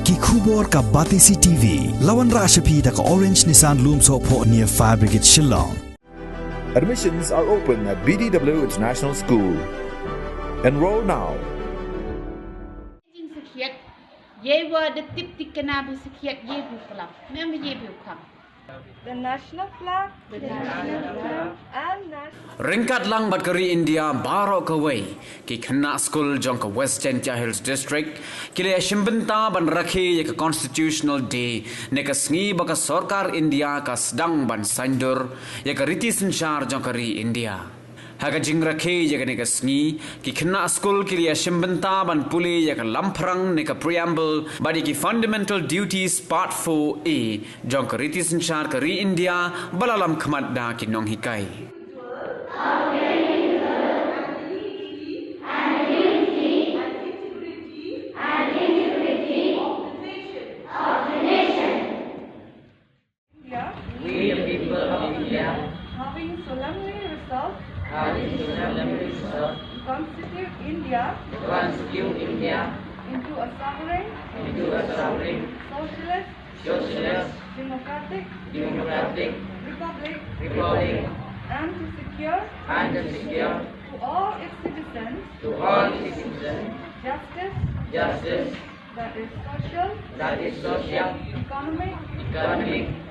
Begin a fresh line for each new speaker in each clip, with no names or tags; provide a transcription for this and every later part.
ki khubor ka Batisi TV lawan ra shapi da ka Orange Nissan Loom so pho near Fire Brigade Shillong.
Admissions are open at BDW International School. Enroll now.
The national flag, and
Ringkat lang batkari India baro kawai ki khana school jong ka West Gentia Hills District kile shimbenta ban rakhi ye ka constitutional day ne ka sngi ba ka sarkar India ka sedang ban sandur ye ka riti sanchar jong kari India haga jing rakhi ye ka ne ka sngi ki khana school kile shimbenta ban puli ye ka lamprang ne ka preamble badi ki fundamental duties part 4A jong ka riti sanchar kari India balalam khmat da ki nong hikai
having solemnly resolved to constitute India into a sovereign, socialist, democratic republic, and to secure to all its citizens justice that is social, economic,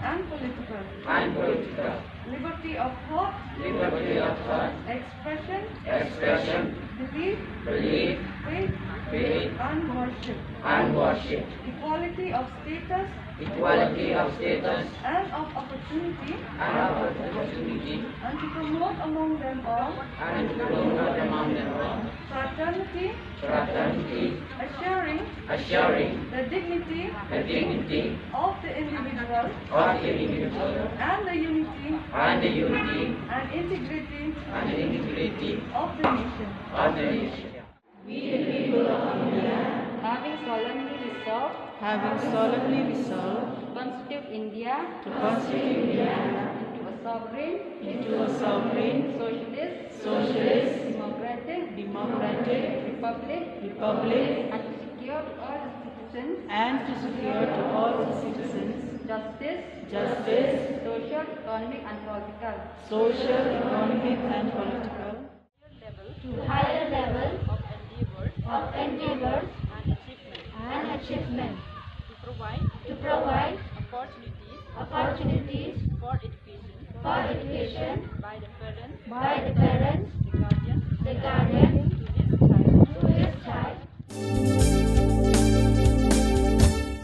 and political. Liberty of thought, expression, belief, faith, and worship. Equality of status and of opportunity, and to promote among them all fraternity, assuring the dignity of the individual and the unity and integrity of the nation.
We the people of India,
Having solemnly resolved
to
constitute India
constitute
into a sovereign,
socialist,
democratic republic,
republic,
and to secure to all its citizens
justice,
social, economic, and political.
to higher level of endeavors and achievement, to provide opportunities
for education
by the parents,
the guardian,